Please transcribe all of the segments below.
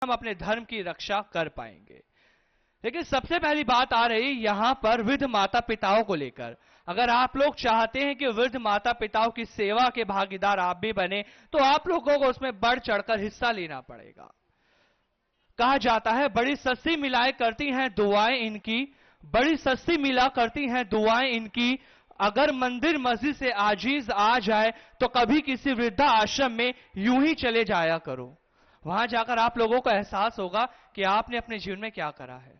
हम अपने धर्म की रक्षा कर पाएंगे। लेकिन सबसे पहली बात आ रही यहां पर वृद्ध माता पिताओं को लेकर। अगर आप लोग चाहते हैं कि वृद्ध माता पिताओं की सेवा के भागीदार आप भी बने, तो आप लोगों को उसमें बढ़ चढ़कर हिस्सा लेना पड़ेगा। कहा जाता है बड़ी सस्ती मिलाए करती हैं दुआएं इनकी, बड़ी सस्ती मिला करती हैं दुआएं इनकी, अगर मंदिर मस्जिद से आजीज आ जाए तो कभी किसी वृद्धा आश्रम में यूं ही चले जाया करो। वहां जाकर आप लोगों को एहसास होगा कि आपने अपने जीवन में क्या करा है।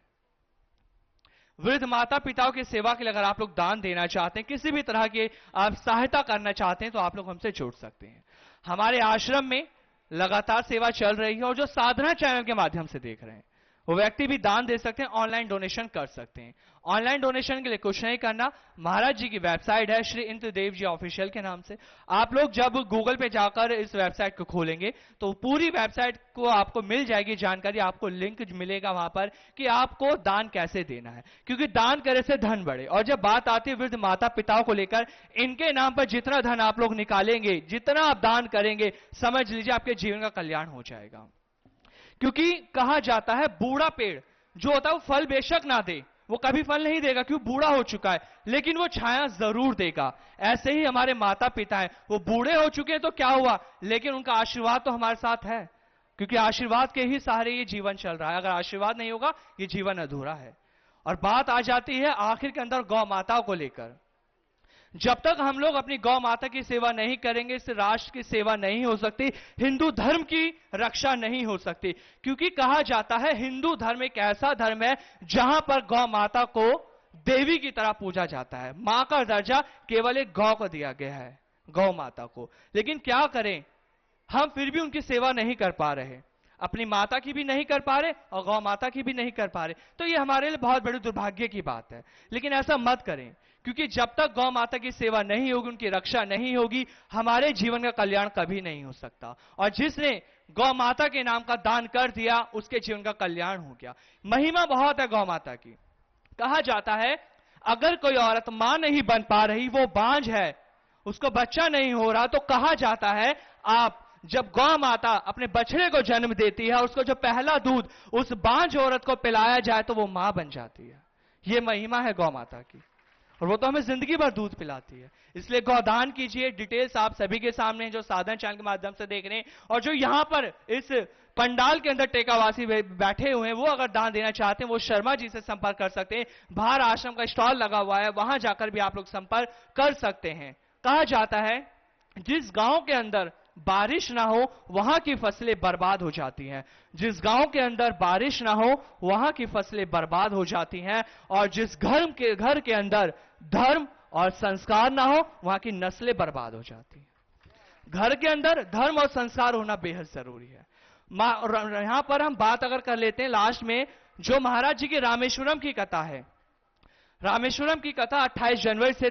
वृद्ध माता पिताओं की सेवा के लिए अगर आप लोग दान देना चाहते हैं, किसी भी तरह की आप सहायता करना चाहते हैं, तो आप लोग हमसे जुड़ सकते हैं। हमारे आश्रम में लगातार सेवा चल रही है, और जो साधना चैनल के माध्यम से देख रहे हैं वो व्यक्ति भी दान दे सकते हैं, ऑनलाइन डोनेशन कर सकते हैं। ऑनलाइन डोनेशन के लिए कुछ नहीं करना, महाराज जी की वेबसाइट है श्री इंद्रदेव जी ऑफिशियल के नाम से। आप लोग जब गूगल पे जाकर इस वेबसाइट को खोलेंगे तो पूरी वेबसाइट को आपको मिल जाएगी जानकारी, आपको लिंक मिलेगा वहां पर कि आपको दान कैसे देना है, क्योंकि दान करे से धन बढ़े। और जब बात आती है वृद्ध माता पिताओं को लेकर, इनके नाम पर जितना धन आप लोग निकालेंगे, जितना आप दान करेंगे, समझ लीजिए आपके जीवन का कल्याण हो जाएगा। क्योंकि कहा जाता है बूढ़ा पेड़ जो होता है वो फल बेशक ना दे, वो कभी फल नहीं देगा क्योंकि बूढ़ा हो चुका है, लेकिन वो छाया जरूर देगा। ऐसे ही हमारे माता पिता हैं, वो बूढ़े हो चुके हैं तो क्या हुआ, लेकिन उनका आशीर्वाद तो हमारे साथ है, क्योंकि आशीर्वाद के ही सहारे ये जीवन चल रहा है। अगर आशीर्वाद नहीं होगा ये जीवन अधूरा है। और बात आ जाती है आखिर के अंदर गौ माताओं को लेकर। जब तक हम लोग अपनी गौ माता की सेवा नहीं करेंगे, इस राष्ट्र की सेवा नहीं हो सकती, हिंदू धर्म की रक्षा नहीं हो सकती। क्योंकि कहा जाता है हिंदू धर्म एक ऐसा धर्म है जहां पर गौ माता को देवी की तरह पूजा जाता है। मां का दर्जा केवल एक गौ को दिया गया है, गौ माता को। लेकिन क्या करें, हम फिर भी उनकी सेवा नहीं कर पा रहे, अपनी माता की भी नहीं कर पा रहे और गौ माता की भी नहीं कर पा रहे। तो ये हमारे लिए बहुत बड़ी दुर्भाग्य की बात है। लेकिन ऐसा मत करें, क्योंकि जब तक गौ माता की सेवा नहीं होगी, उनकी रक्षा नहीं होगी, हमारे जीवन का कल्याण कभी नहीं हो सकता। और जिसने गौ माता के नाम का दान कर दिया, उसके जीवन का कल्याण हो गया। महिमा बहुत है गौ माता की। कहा जाता है अगर कोई औरत मां नहीं बन पा रही, वो बांझ है, उसको बच्चा नहीं हो रहा, तो कहा जाता है आप जब गौ माता अपने बछड़े को जन्म देती है, उसको जो पहला दूध उस बांझ औरत को पिलाया जाए तो वो मां बन जाती है। ये महिमा है गौ माता की, और वो तो हमें जिंदगी भर दूध पिलाती है। इसलिए गौदान कीजिए। डिटेल्स आप सभी के सामने हैं जो साधन चैनल के माध्यम से देख रहे हैं, और जो यहां पर इस पंडाल के अंदर टेकावासी बैठे हुए हैं, वो अगर दान देना चाहते हैं वो शर्मा जी से संपर्क कर सकते हैं। बाहर आश्रम का स्टॉल लगा हुआ है, वहां जाकर भी आप लोग संपर्क कर सकते हैं। कहा जाता है जिस गांव के अंदर बारिश ना हो वहां की फसलें बर्बाद हो जाती हैं, जिस गांव के अंदर बारिश ना हो वहां की फसलें बर्बाद हो जाती हैं, और जिस घर के अंदर धर्म और संस्कार ना हो वहां की नस्लें बर्बाद हो जाती हैं। घर के अंदर धर्म और संस्कार होना बेहद जरूरी है। यहां पर हम बात अगर कर लेते हैं लास्ट में, जो महाराज जी की रामेश्वरम की कथा है, रामेश्वरम की कथा 28 जनवरी से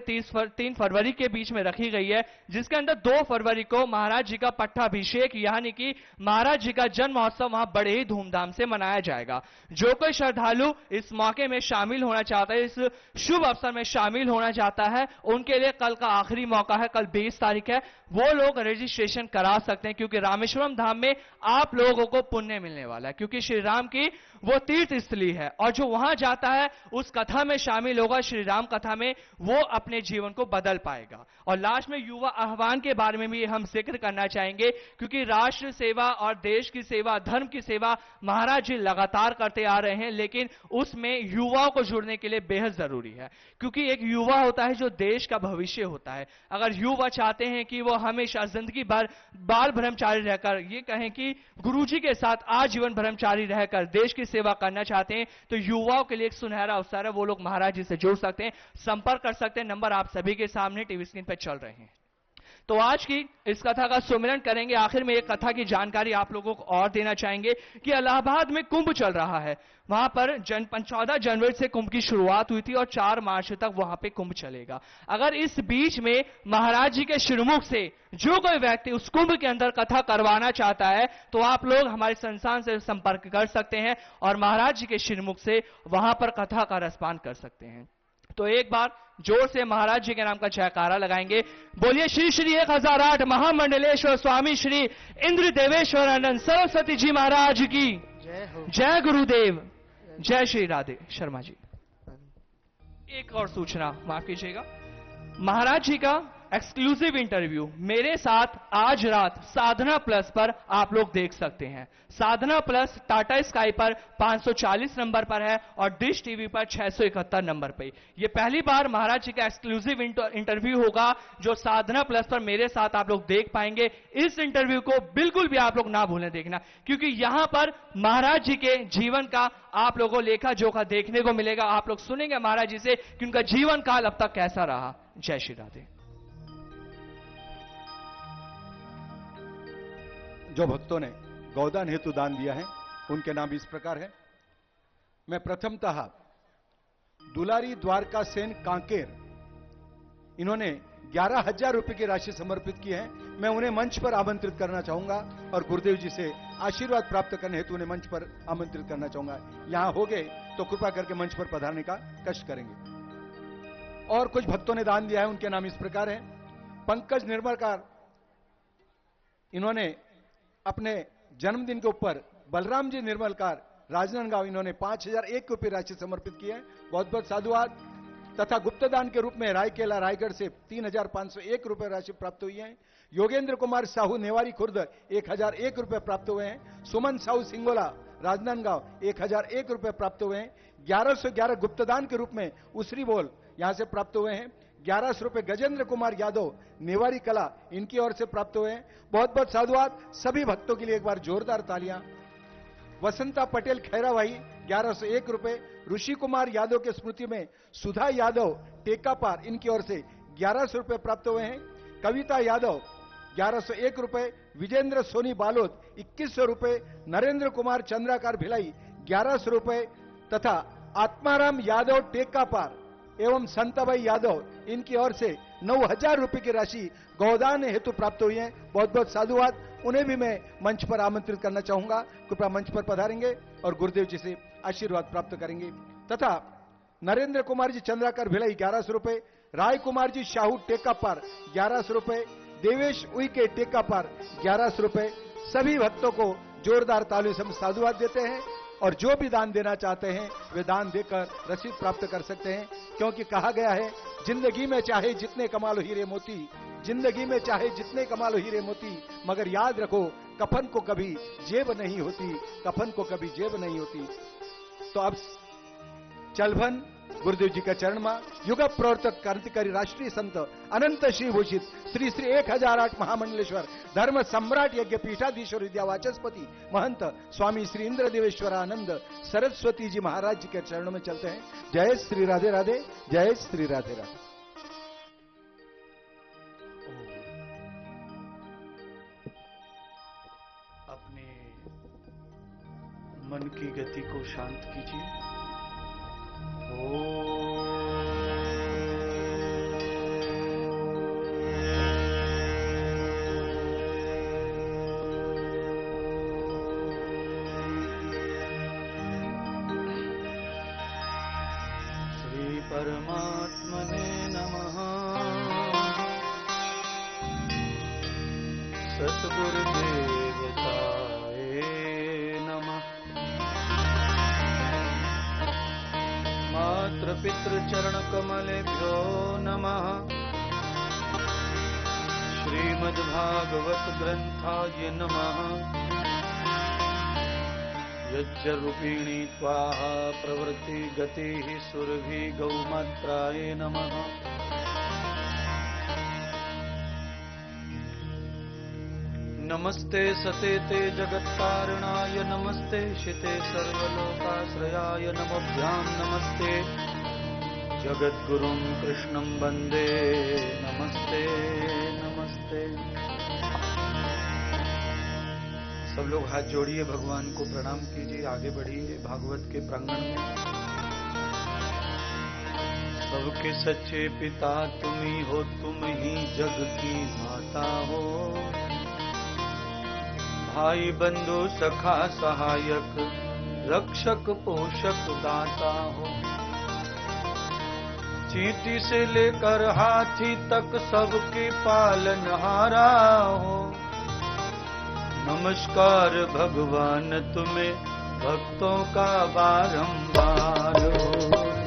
3 फरवरी के बीच में रखी गई है, जिसके अंदर 2 फरवरी को महाराज जी का पट्टाभिषेक यानी कि महाराज जी का जन्म महोत्सव वहां बड़े ही धूमधाम से मनाया जाएगा। जो कोई श्रद्धालु इस मौके में शामिल होना चाहता है, इस शुभ अवसर में शामिल होना चाहता है, उनके लिए कल का आखिरी मौका है। कल 20 तारीख है, वो लोग रजिस्ट्रेशन करा सकते हैं, क्योंकि रामेश्वरम धाम में आप लोगों को पुण्य मिलने वाला है, क्योंकि श्री राम की वो तीर्थ स्थली है। और जो वहां जाता है उस कथा में शामिल होगा, श्री राम कथा में, वो अपने जीवन को बदल पाएगा। और लास्ट में युवा आह्वान के बारे में भी हम जिक्र करना चाहेंगे, क्योंकि राष्ट्र सेवा और देश की सेवा, धर्म की सेवा महाराज जी लगातार करते आ रहे हैं, लेकिन उसमें युवाओं को जुड़ने के लिए बेहद जरूरी है। क्योंकि एक युवा होता है जो देश का भविष्य होता है। अगर युवा चाहते हैं कि वो हमेशा जिंदगी भर बाल ब्रह्मचारी रहकर, ये कहें कि गुरुजी के साथ आजीवन ब्रह्मचारी रहकर देश की सेवा करना चाहते हैं, तो युवाओं के लिए एक सुनहरा अवसर है। वो लोग महाराज जी से जुड़ सकते हैं, संपर्क कर सकते हैं। नंबर आप सभी के सामने टीवी स्क्रीन पर चल रहे हैं। तो आज की इस कथा का सुमिरन करेंगे। आखिर में एक कथा की जानकारी आप लोगों को और देना चाहेंगे कि इलाहाबाद में कुंभ चल रहा है। वहां पर 14 जनवरी से कुंभ की शुरुआत हुई थी और 4 मार्च तक वहां पे कुंभ चलेगा। अगर इस बीच में महाराज जी के श्रीमुख से जो कोई व्यक्ति उस कुंभ के अंदर कथा करवाना चाहता है, तो आप लोग हमारे संस्थान से संपर्क कर सकते हैं और महाराज जी के श्रीमुख से वहां पर कथा का रसपान कर सकते हैं। तो एक बार जोर से महाराज जी के नाम का जयकारा लगाएंगे। बोलिए श्री श्री 1008 महामंडलेश्वर स्वामी श्री इंद्र देवेश्वर आनंद सरस्वती जी महाराज की जय। जय गुरुदेव, जय श्री राधे। शर्मा जी, एक और सूचना, माफ कीजिएगा, महाराज जी का एक्सक्लूसिव इंटरव्यू मेरे साथ आज रात साधना प्लस पर आप लोग देख सकते हैं। साधना प्लस टाटा स्काई पर 540 नंबर पर है और डिश टीवी पर 671 नंबर पर। यह पहली बार महाराज जी का एक्सक्लूसिव इंटरव्यू होगा जो साधना प्लस पर मेरे साथ आप लोग देख पाएंगे। इस इंटरव्यू को बिल्कुल भी आप लोग ना भूलें देखना, क्योंकि यहां पर महाराज जी के जीवन का आप लोगों को लेखा जोखा देखने को मिलेगा। आप लोग सुनेंगे महाराज जी से कि उनका जीवन काल अब तक कैसा रहा। जय श्री राधे। जो भक्तों ने गौदान हेतु दान दिया है उनके नाम इस प्रकार है। मैं प्रथमतः दुलारी द्वारका सेन कांकेर, इन्होंने 11,000 रुपए की राशि समर्पित की है। मैं उन्हें मंच पर आमंत्रित करना चाहूंगा और गुरुदेव जी से आशीर्वाद प्राप्त करने हेतु उन्हें मंच पर आमंत्रित करना चाहूंगा। यहां हो गए तो कृपा करके मंच पर पधारने का कष्ट करेंगे। और कुछ भक्तों ने दान दिया है, उनके नाम इस प्रकार है। पंकज निर्मलकार, इन्होंने अपने जन्मदिन के ऊपर बलराम जी निर्मलकार राजनांदगांव, इन्होंने 5,001 रुपये राशि समर्पित की है। बहुत बहुत साधुवाद। तथा गुप्तदान के रूप में रायकेला रायगढ़ से 3,501 रुपये राशि प्राप्त हुई है। योगेंद्र कुमार साहू नेवारी खुर्द 1,001 रुपये प्राप्त हुए हैं। सुमन साहू सिंगोला राजनांदगांव 1,001 रुपये प्राप्त हुए हैं। 1111 गुप्तदान के रूप में उसरी बोल यहां से प्राप्त हुए हैं। 1100 रुपए गजेंद्र कुमार यादव नेवारी कला, इनकी ओर से प्राप्त हुए हैं। बहुत बहुत साधुवाद। सभी भक्तों के लिए एक बार जोरदार तालियां। वसंता पटेल खैरा भाई 1101 रुपए। ऋषि कुमार यादव के स्मृति में सुधा यादव टेकापार, इनकी ओर से 1100 रुपए प्राप्त हुए हैं। कविता यादव 1101 रुपए। विजेंद्र सोनी बालोद 2100 रुपए। नरेंद्र कुमार चंद्राकार भिलाई 1100 रुपए तथा आत्माराम यादव टेकापार एवं संताबाई यादव, इनकी ओर से 9,000 रुपए की राशि गौदान हेतु प्राप्त हुई है। बहुत बहुत साधुवाद। उन्हें भी मैं मंच पर आमंत्रित करना चाहूंगा। कृपया मंच पर पधारेंगे और गुरुदेव जी से आशीर्वाद प्राप्त करेंगे। तथा नरेंद्र कुमार जी चंद्राकर भिलाई 1100 रुपए। राय कुमार जी शाहू टेकापार 1100 रुपए। देवेश उइके टेकापार 1100 रुपए। सभी भक्तों को जोरदार तालियों से हम साधुवाद देते हैं और जो भी दान देना चाहते हैं वे दान देकर रसीद प्राप्त कर सकते हैं, क्योंकि कहा गया है जिंदगी में चाहे जितने कमा लो हीरे मोती, जिंदगी में चाहे जितने कमा लो हीरे मोती, मगर याद रखो कफन को कभी जेब नहीं होती, कफन को कभी जेब नहीं होती। तो अब चलभन गुरुदेव जी का चरण में युग प्रवर्तक क्रांतिकारी राष्ट्रीय संत अनंत श्री भूषित श्री श्री 1008 महामंडलेश्वर धर्म सम्राट यज्ञ पीठाधीश्वर विद्यावाचस्पति महंत स्वामी श्री इंद्र देवेश्वरानंद सरस्वती जी महाराज जी के चरणों में चलते हैं। जय श्री राधे राधे, जय श्री राधे राधे। अपने मन की गति को शांत कीजिए। श्री परमात्मने नमः। सद्गुरुदेवताय नमः। मातृपितृचरणकमलेभ्यो नमः। श्रीमद्भागवत ग्रंथाय नमः। यज्ञरूपिणी स्वाहा प्रवृत्ति गतिः सुरभि गौमात्राय नमः। नमस्ते सते ते जगत्कारणाय नमस्ते शिते सर्वलोकाश्रयाय नमोभ्यां नमस्ते जगद्गुरुं कृष्णं वन्दे नमस्ते नमस्ते। सब लोग हाथ जोड़िए, भगवान को प्रणाम कीजिए, आगे बढ़िए भागवत के प्रांगण में। सबके सच्चे पिता तुम ही हो, तुम ही जग की माता हो। भाई बंधु सखा सहायक, रक्षक पोषक दाता हो। चींटी से लेकर हाथी तक सबके पालनहारा हो। नमस्कार भगवान तुम्हें, भक्तों का बारंबार हो।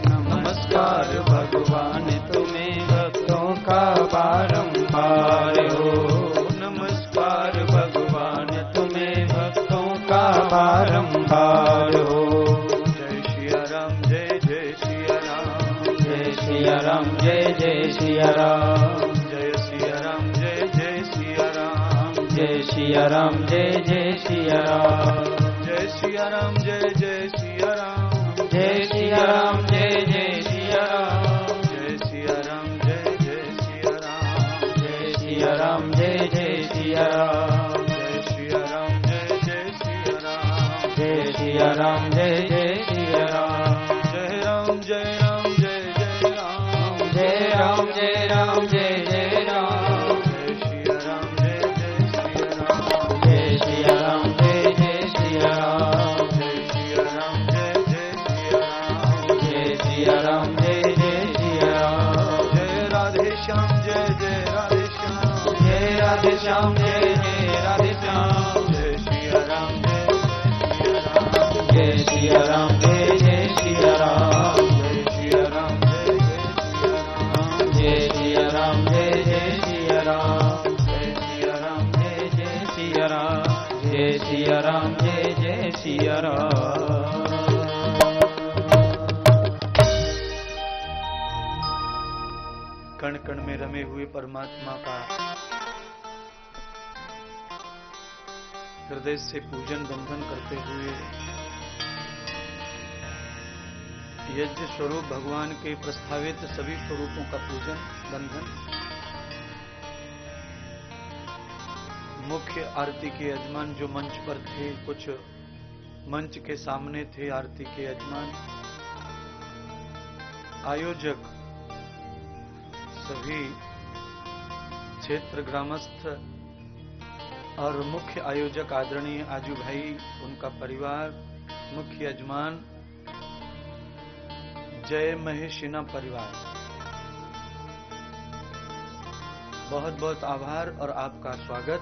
नमस्कार भगवान तुम्हें भक्तों का बारंबार हो। नमस्कार भगवान तुम्हें भक्तों का बारंबार हो। जय सिया राम जय जय सिया राम। जय सिया राम जय जय सिया राम। जय सिया राम जय जय सिया राम। जय सिया राम जय जय सिया राम। जय सिया राम जय जय सिया राम। जय सिया राम जय जय सिया राम। जय सिया राम जय जय सिया राम। जय सिया राम जय जय सिया राम। जय सिया राम जय जय सिया राम। जय सिया राम जय जय सिया राम। जय राम जय राम जय जय राम। जय राम जय राम जय जय राम। जय सिया राम जय जय सिया राम। जय सिया राम जय जय सिया राम। जय सिया राम जय जय सिया राम। जय सिया राम जय जय सिया राम। जय राधे श्याम जय जय राधे श्याम। जय राधे श्याम जय जय राधे श्याम। जय सिया राम जय सिया राम। जय सिया राम जय जय सिया राम। जय सिया राम जय जय सिया राम। जय सिया राम जय जय सिया राम। जय सिया राम जय जय सिया राम। कण कण में रमे हुए परमात्मा का हृदय से पूजन बंधन करते हुए यज्ञ स्वरूप भगवान के प्रस्तावित सभी स्वरूपों का पूजन बंधन, मुख्य आरती के यजमान जो मंच पर थे, कुछ मंच के सामने थे आरती के यजमान, आयोजक, सभी क्षेत्र ग्रामस्थ और मुख्य आयोजक आदरणीय आजू भाई, उनका परिवार, मुख्य यजमान जय महेशिना परिवार, बहुत बहुत आभार और आपका स्वागत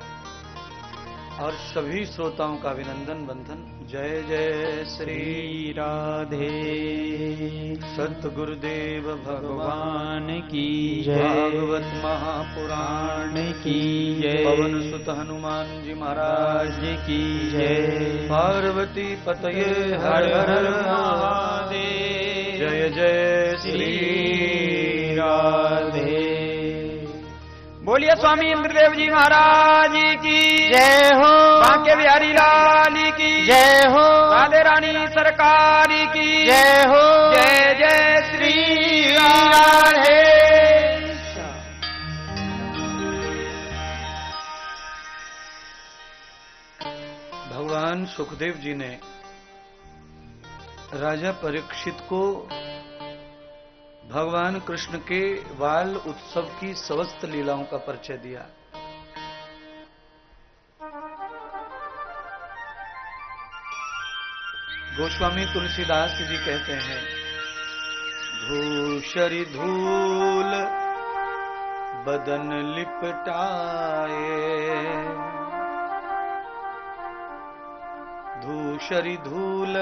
और सभी श्रोताओं का अभिनंदन बंधन। जय जय श्री राधे। सतगुरुदेव भगवान की जय। भागवत महापुराण की जय। पवन सुत हनुमान जी महाराज की जय। पार्वती पतये हर हर महादेव। जय जय श्री राधे। बोलिए स्वामी इंद्रदेव जी महाराज की जय हो। बांके बिहारी लाल की जय हो। राधे रानी सरकार की जय हो। जय जय श्री राधे। भगवान सुखदेव जी ने राजा परीक्षित को भगवान कृष्ण के बाल उत्सव की समस्त लीलाओं का परिचय दिया। गोस्वामी तुलसीदास जी कहते हैं, धूसरी धूल बदन लिपटाए, धूसरी धूल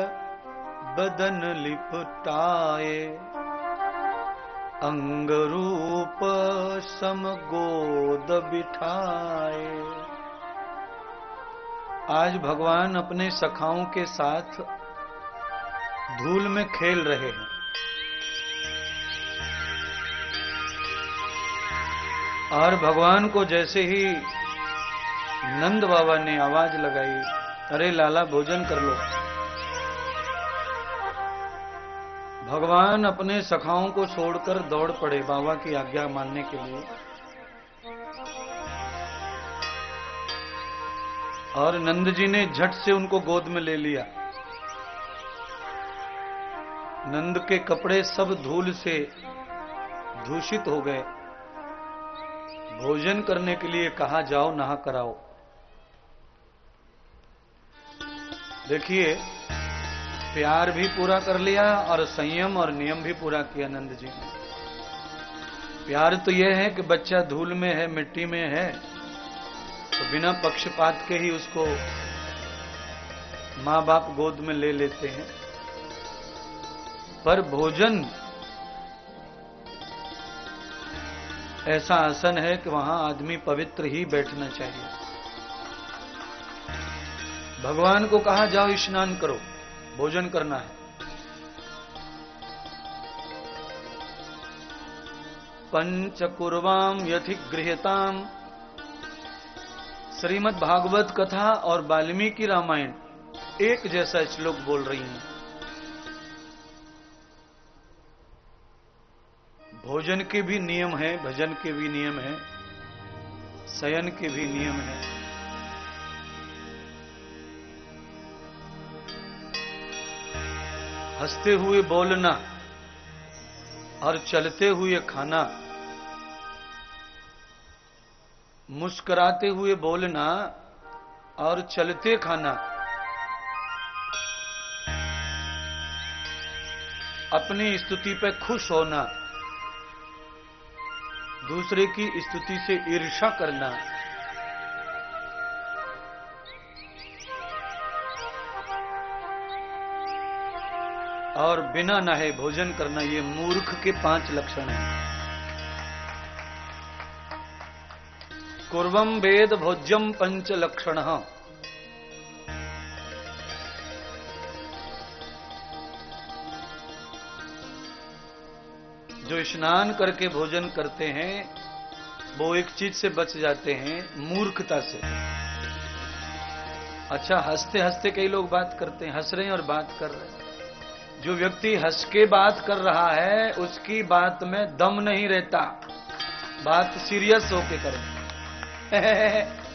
बदन लिपटाए, अंग रूप सम गोद बिठाए। आज भगवान अपने सखाओं के साथ धूल में खेल रहे हैं और भगवान को जैसे ही नंद बाबा ने आवाज लगाई, अरे लाला भोजन कर लो, भगवान अपने सखाओं को छोड़कर दौड़ पड़े बाबा की आज्ञा मानने के लिए। और नंद जी ने झट से उनको गोद में ले लिया। नंद के कपड़े सब धूल से दूषित हो गए। भोजन करने के लिए कहा, जाओ नहा कराओ। देखिए, प्यार भी पूरा कर लिया और संयम और नियम भी पूरा किया नंद जी ने। प्यार तो यह है कि बच्चा धूल में है, मिट्टी में है, तो बिना पक्षपात के ही उसको माँ बाप गोद में ले लेते हैं, पर भोजन ऐसा आसन है कि वहां आदमी पवित्र ही बैठना चाहिए। भगवान को कहा जाओ स्नान करो, भोजन करना है। पंचकुर्वाम यथि गृह्यताम, श्रीमद् भागवत कथा और वाल्मीकि रामायण एक जैसा श्लोक बोल रही हैं। भोजन के भी नियम है, भजन के भी नियम है, शयन के भी नियम है। हंसते हुए बोलना और चलते हुए खाना, मुस्कुराते हुए बोलना और चलते खाना, अपनी स्तुति पे खुश होना, दूसरे की स्तुति से ईर्ष्या करना, और बिना नहाए भोजन करना, ये मूर्ख के 5 लक्षण हैं। कुर्वम वेद भोज्यम 5 लक्षण। जो स्नान करके भोजन करते हैं वो एक चीज से बच जाते हैं, मूर्खता से। अच्छा, हंसते हंसते कई लोग बात करते हैं, हंस रहे हैं और बात कर रहे हैं। जो व्यक्ति हंस के बात कर रहा है उसकी बात में दम नहीं रहता, बात सीरियस होके करे।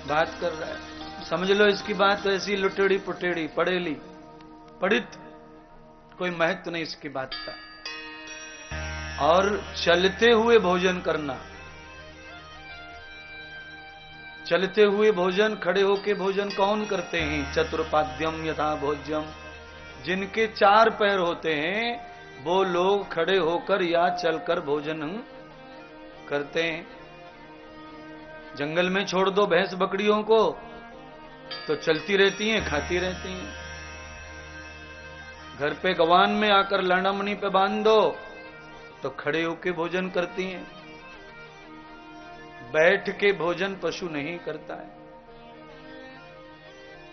बात कर रहा है, समझ लो इसकी बात ऐसी लुटेड़ी पुटेड़ी पड़ेली पढ़ित, कोई महत्व नहीं इसकी बात का। और चलते हुए भोजन करना, चलते हुए भोजन, खड़े होके भोजन कौन करते हैं? चतुर्पाद्यम यथा भोज्यम, जिनके 4 पैर होते हैं वो लोग खड़े होकर या चलकर भोजन करते हैं। जंगल में छोड़ दो भैंस बकरियों को तो चलती रहती हैं, खाती रहती हैं। घर पे गवान में आकर लड़मनी पे बांध दो तो खड़े होके भोजन करती हैं। बैठ के भोजन पशु नहीं करता है।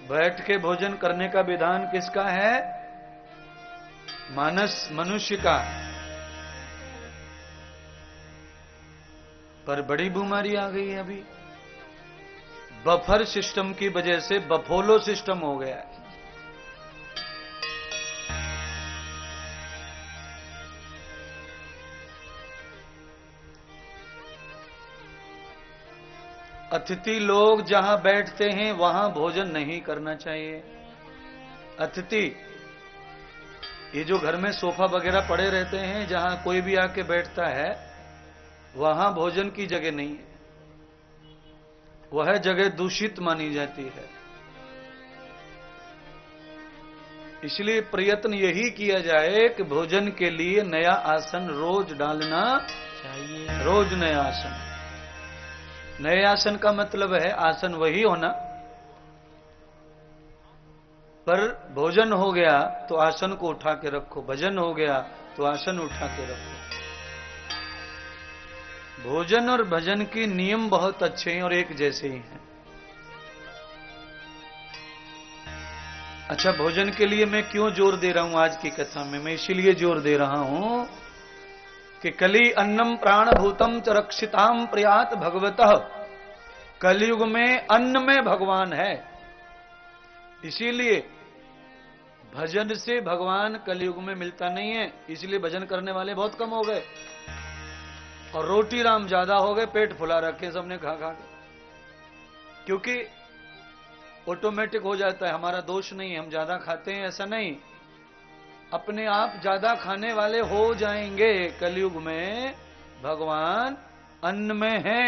बैठ के भोजन करने का विधान किसका है? मानस मनुष्य का। पर बड़ी बीमारी आ गई है अभी, बफर सिस्टम की वजह से बफोलो सिस्टम हो गया है। अतिथि लोग जहां बैठते हैं वहां भोजन नहीं करना चाहिए। अतिथि, ये जो घर में सोफा वगैरह पड़े रहते हैं जहां कोई भी आके बैठता है वहां भोजन की जगह नहीं है, वह जगह दूषित मानी जाती है। इसलिए प्रयत्न यही किया जाए कि भोजन के लिए नया आसन रोज डालना चाहिए। रोज नया आसन। नए आसन का मतलब है आसन वही होना, पर भोजन हो गया तो आसन को उठा के रखो, भजन हो गया तो आसन उठा के रखो। भोजन और भजन के नियम बहुत अच्छे हैं और एक जैसे ही हैं। अच्छा, भोजन के लिए मैं क्यों जोर दे रहा हूं आज की कथा में? मैं इसीलिए जोर दे रहा हूं कि कली अन्नम प्राणभूतम च रक्षिताम प्रयात भगवतः। कलयुग में अन्न में भगवान है, इसीलिए भजन से भगवान कलयुग में मिलता नहीं है। इसलिए भजन करने वाले बहुत कम हो गए और रोटी राम ज्यादा हो गए, पेट फुला रखे सबने खा खा के। क्योंकि ऑटोमेटिक हो जाता है, हमारा दोष नहीं है, हम ज्यादा खाते हैं ऐसा नहीं, अपने आप ज्यादा खाने वाले हो जाएंगे। कलयुग में भगवान अन्न में है,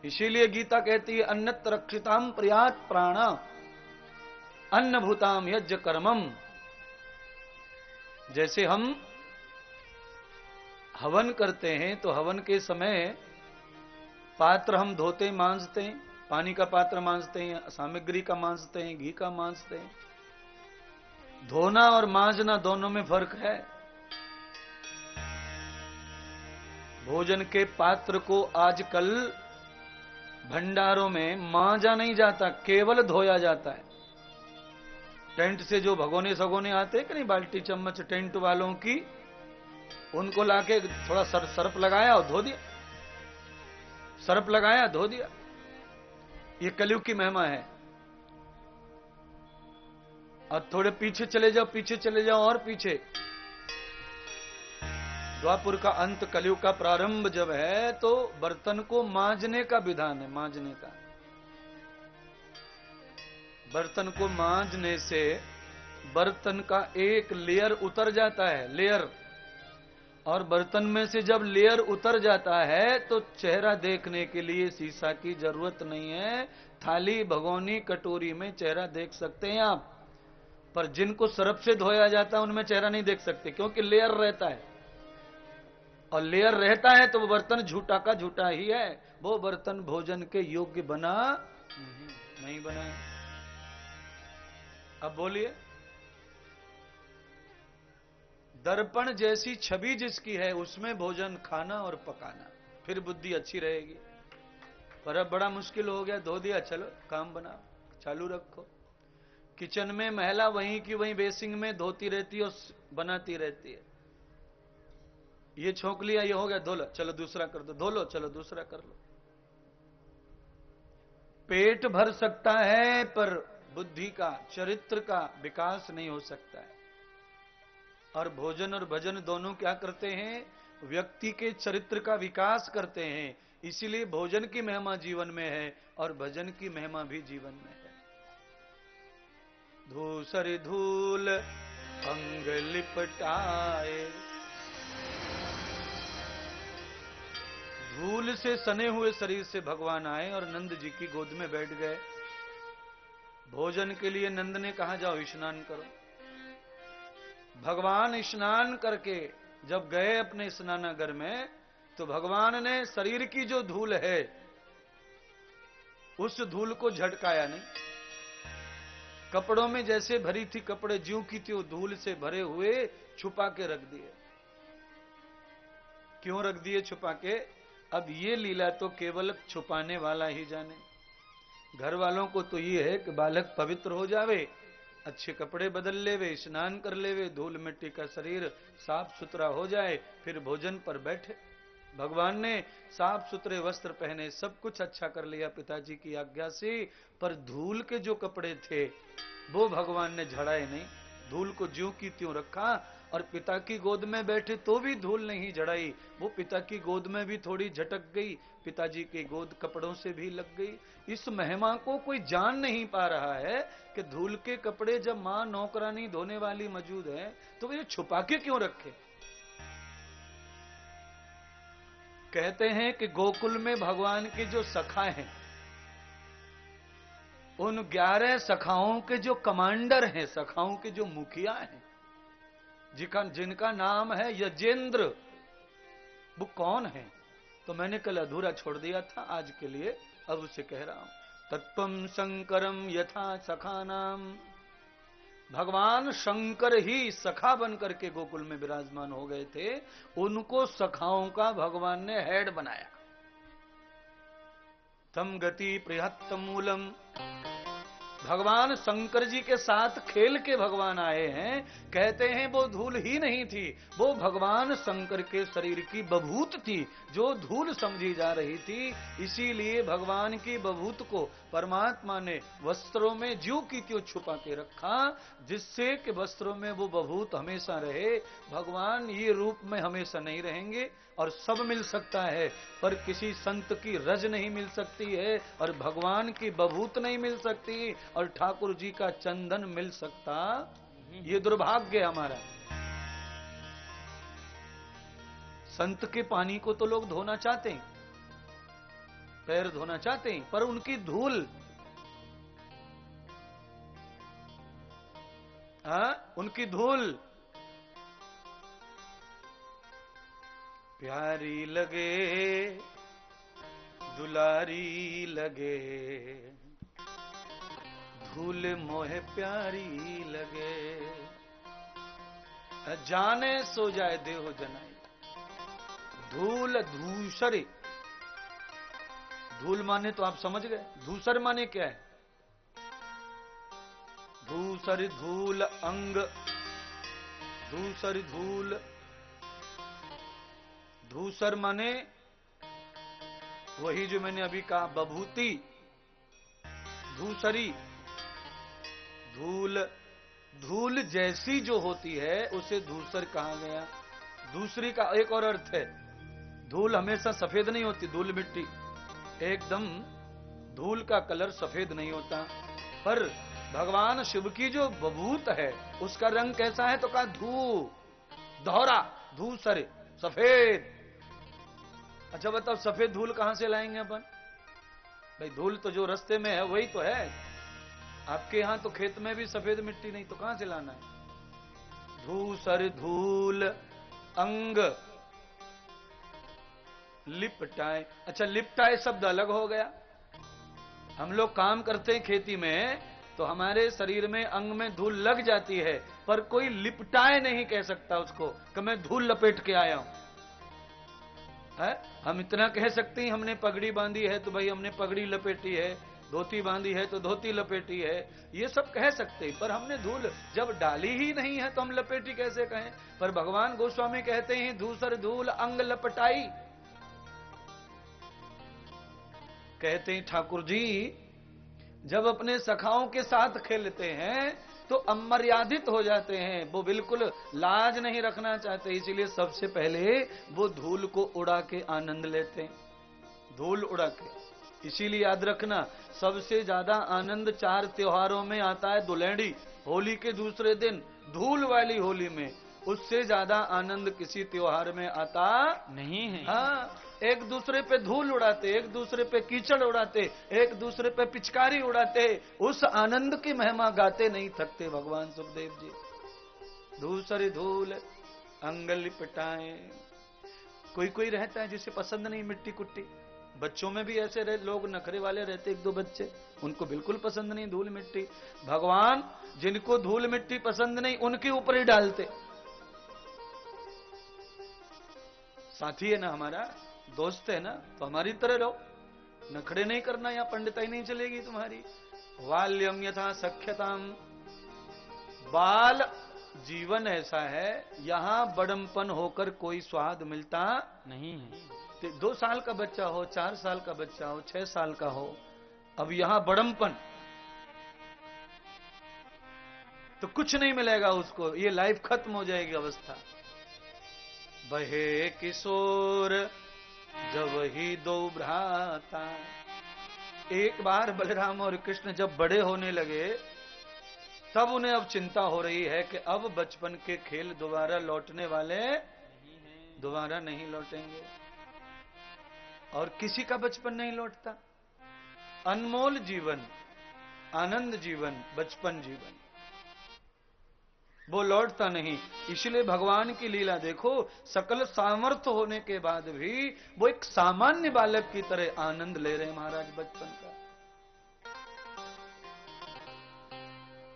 इसीलिए गीता कहती है अन्नत रक्षिताम प्रयात प्राणा अन्न भूताम यज्ञ कर्मम। जैसे हम हवन करते हैं तो हवन के समय पात्र हम धोते मांजते हैं, पानी का पात्र मांजते हैं, सामग्री का मांजते हैं, घी का मांजते हैं, धोना और मांजना दोनों में फर्क है। भोजन के पात्र को आजकल भंडारों में मांजा नहीं जाता, केवल धोया जाता है। टेंट से जो भगोने सगोने आते हैं कि नहीं, बाल्टी चम्मच टेंट वालों की, उनको लाके थोड़ा सर्फ लगाया और धो दिया, सर्फ लगाया धो दिया। ये कलयुग की महिमा है। अब थोड़े पीछे चले जाओ, पीछे चले जाओ और पीछे, द्वापुर का अंत, कलयुग का प्रारंभ जब है तो बर्तन को मांजने का विधान है, मांजने का। बर्तन को मांजने से बर्तन का एक लेयर उतर जाता है, लेयर। और बर्तन में से जब लेयर उतर जाता है तो चेहरा देखने के लिए शीशा की जरूरत नहीं है। थाली, भगोनी, कटोरी में चेहरा देख सकते हैं आप, पर जिनको सरफ से धोया जाता है उनमें चेहरा नहीं देख सकते, क्योंकि लेयर रहता है। और लेयर रहता है तो वो बर्तन झूठा का झूठा ही है, वो बर्तन भोजन के योग्य बना नहीं बना। अब बोलिए, दर्पण जैसी छवि जिसकी है उसमें भोजन खाना और पकाना, फिर बुद्धि अच्छी रहेगी। पर अब बड़ा मुश्किल हो गया, धो दिया चलो काम बनाओ, चालू रखो। किचन में महिला वहीं की वहीं बेसिंग में धोती रहती है और बनाती रहती है। ये छोंक लिया, ये हो गया, धो लो चलो दूसरा कर दो, धो लो चलो दूसरा कर लो। पेट भर सकता है पर बुद्धि का, चरित्र का विकास नहीं हो सकता है। और भोजन और भजन दोनों क्या करते हैं? व्यक्ति के चरित्र का विकास करते हैं। इसीलिए भोजन की महिमा जीवन में है और भजन की महिमा भी जीवन में है। धूसर धूल अंग लिपटाए, धूल से सने हुए शरीर से भगवान आए और नंद जी की गोद में बैठ गए। भोजन के लिए नंद ने कहा जाओ स्नान करो। भगवान स्नान करके जब गए अपने स्नानागार में तो भगवान ने शरीर की जो धूल है उस धूल को झटकाया नहीं। कपड़ों में जैसे भरी थी, कपड़े ज्यों की त्यों धूल से भरे हुए छुपा के रख दिए। क्यों रख दिए छुपा के? अब ये लीला तो केवल छुपाने वाला ही जाने। घर वालों को तो ये है कि बालक पवित्र हो जावे, अच्छे कपड़े बदल लेवे, स्नान कर लेवे, धूल मिट्टी का शरीर साफ सुथरा हो जाए, फिर भोजन पर बैठे। भगवान ने साफ सुथरे वस्त्र पहने, सब कुछ अच्छा कर लिया पिताजी की आज्ञा से, पर धूल के जो कपड़े थे वो भगवान ने झड़ाए नहीं, धूल को ज्यों की त्यों रखा। और पिता की गोद में बैठे तो भी धूल नहीं झड़ाई, वो पिता की गोद में भी थोड़ी झटक गई, पिताजी की गोद कपड़ों से भी लग गई। इस महिमा को कोई जान नहीं पा रहा है कि धूल के कपड़े जब मां नौकरानी धोने वाली मौजूद है तो ये छुपा के क्यों रखे। कहते हैं कि गोकुल में भगवान के जो सखा हैं, उन 11 सखाओं के जो कमांडर हैं, सखाओं के जो मुखिया हैं, जिनका नाम है यजेंद्र, वो कौन है? तो मैंने कल अधूरा छोड़ दिया था, आज के लिए अब उसे कह रहा हूं। तत्वम शंकरम यथा सखा नाम, भगवान शंकर ही सखा बन करके गोकुल में विराजमान हो गए थे, उनको सखाओं का भगवान ने हेड बनाया। तम गति प्रियत्तम मूलम, भगवान शंकर जी के साथ खेल के भगवान आए हैं। कहते हैं वो धूल ही नहीं थी, वो भगवान शंकर के शरीर की बभूत थी जो धूल समझी जा रही थी। इसीलिए भगवान की बभूत को परमात्मा ने वस्त्रों में ज्यों की त्यों छुपा के रखा, जिससे कि वस्त्रों में वो बभूत हमेशा रहे। भगवान ये रूप में हमेशा नहीं रहेंगे और सब मिल सकता है, पर किसी संत की रज नहीं मिल सकती है, और भगवान की बभूत नहीं मिल सकती, और ठाकुर जी का चंदन मिल सकता, ये दुर्भाग्य हमारा। संत के पानी को तो लोग धोना चाहते हैं, पैर धोना चाहते हैं, पर उनकी धूल, उनकी धूल प्यारी लगे, दुलारी लगे, धूल मोहे प्यारी लगे। जाने सो जाए देहो जनाई। धूल धूसर, धूल माने तो आप समझ गए, धूसर माने क्या है? धूसर धूल अंग, धूसर धूल, धूसर माने वही जो मैंने अभी कहा बभूति, धूसरी, धूल, धूल जैसी जो होती है उसे धूसर कहा गया। दूसरी का एक और अर्थ है, धूल हमेशा सफेद नहीं होती, धूल मिट्टी एकदम धूल का कलर सफेद नहीं होता, पर भगवान शिव की जो बभूत है उसका रंग कैसा है? तो कहा दोहरा, धूसर, सफेद। अच्छा बताओ सफेद धूल कहां से लाएंगे अपन? भाई धूल तो जो रास्ते में है वही तो है। आपके यहां तो खेत में भी सफेद मिट्टी नहीं, तो कहां से लाना है? धूसर धूल अंग लिपटाए। अच्छा लिपटाए शब्द अलग हो गया। हम लोग काम करते हैं खेती में तो हमारे शरीर में अंग में धूल लग जाती है, पर कोई लिपटाए नहीं कह सकता उसको कि मैं धूल लपेट के आया हूं। है? हम इतना कह सकते हैं हमने पगड़ी बांधी है तो भाई हमने पगड़ी लपेटी है, धोती बांधी है तो धोती लपेटी है, ये सब कह सकते हैं, पर हमने धूल जब डाली ही नहीं है तो हम लपेटी कैसे कहें? पर भगवान गोस्वामी कहते हैं धूसर धूल अंग लपटाई। कहते हैं ठाकुर जी जब अपने सखाओं के साथ खेलते हैं तो अमर्यादित हो जाते हैं, वो बिल्कुल लाज नहीं रखना चाहते, इसलिए सबसे पहले वो धूल को उड़ा के आनंद लेते हैं, धूल उड़ा के। इसीलिए याद रखना सबसे ज्यादा आनंद 4 त्योहारों में आता है, दुलेंडी होली के दूसरे दिन धूल वाली होली में, उससे ज्यादा आनंद किसी त्योहार में आता नहीं है। हाँ, एक दूसरे पे धूल उड़ाते, एक दूसरे पे कीचड़ उड़ाते, एक दूसरे पे पिचकारी उड़ाते, उस आनंद की महिमा गाते नहीं थकते भगवान सुखदेव जी। धूसर धूल अंग लिपटाए। कोई कोई रहता है जिसे पसंद नहीं मिट्टी कुट्टी, बच्चों में भी ऐसे लोग नखरे वाले रहते, 1-2 बच्चे, उनको बिल्कुल पसंद नहीं धूल मिट्टी। भगवान जिनको धूल मिट्टी पसंद नहीं उनके ऊपर ही डालते। साथी है ना, हमारा दोस्त है ना, तो हमारी तरह रहो, नखड़े नहीं करना, या पंडिताई नहीं चलेगी तुम्हारी। बाल्यम यथा सख्यताम, बाल जीवन ऐसा है यहां बड़मपन होकर कोई स्वाद मिलता नहीं है। 2 साल का बच्चा हो, 4 साल का बच्चा हो, 6 साल का हो, अब यहां बड़मपन तो कुछ नहीं मिलेगा उसको, ये लाइफ खत्म हो जाएगी अवस्था। बहे किशोर जब ही 2 भ्राता। एक बार बलराम और कृष्ण जब बड़े होने लगे तब उन्हें अब चिंता हो रही है कि अब बचपन के खेल दोबारा लौटने वाले दोबारा नहीं लौटेंगे, और किसी का बचपन नहीं लौटता। अनमोल जीवन, आनंद जीवन, बचपन जीवन वो लौटता नहीं। इसलिए भगवान की लीला देखो, सकल सामर्थ्य होने के बाद भी वो एक सामान्य बालक की तरह आनंद ले रहे हैं महाराज बचपन का।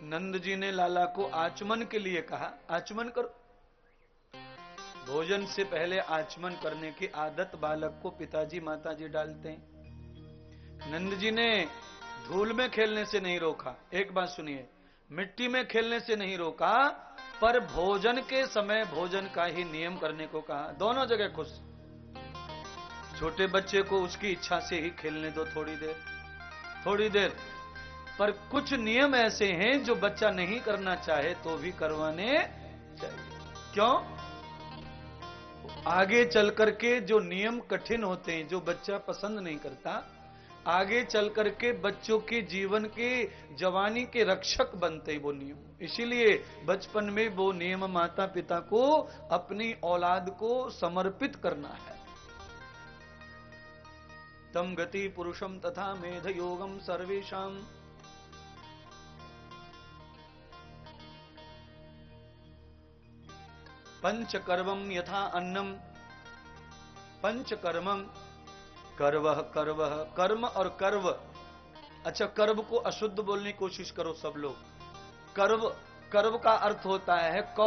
नंद जी ने लाला को आचमन के लिए कहा, आचमन करो। भोजन से पहले आचमन करने की आदत बालक को पिताजी माताजी डालते हैं। नंद जी ने धूल में खेलने से नहीं रोका, एक बात सुनिए, मिट्टी में खेलने से नहीं रोका, पर भोजन के समय भोजन का ही नियम करने को कहा। दोनों जगह खुश। छोटे बच्चे को उसकी इच्छा से ही खेलने दो थोड़ी देर, पर कुछ नियम ऐसे हैं जो बच्चा नहीं करना चाहे तो भी करवाने चाहिए। क्यों? आगे चल करके जो नियम कठिन होते हैं, जो बच्चा पसंद नहीं करता, आगे चल करके बच्चों के जीवन के जवानी के रक्षक बनते वो नियम। इसीलिए बचपन में वो नियम माता पिता को अपनी औलाद को समर्पित करना है। तम गति पुरुषम तथा मेध योगम सर्वेशाम। पंचकर्मम यथा अन्नम, पंचकर्मम कर्वः कर्वः, कर्म और कर्व। अच्छा, कर्व को अशुद्ध बोलने की कोशिश करो सब लोग। कर्व का अर्थ होता है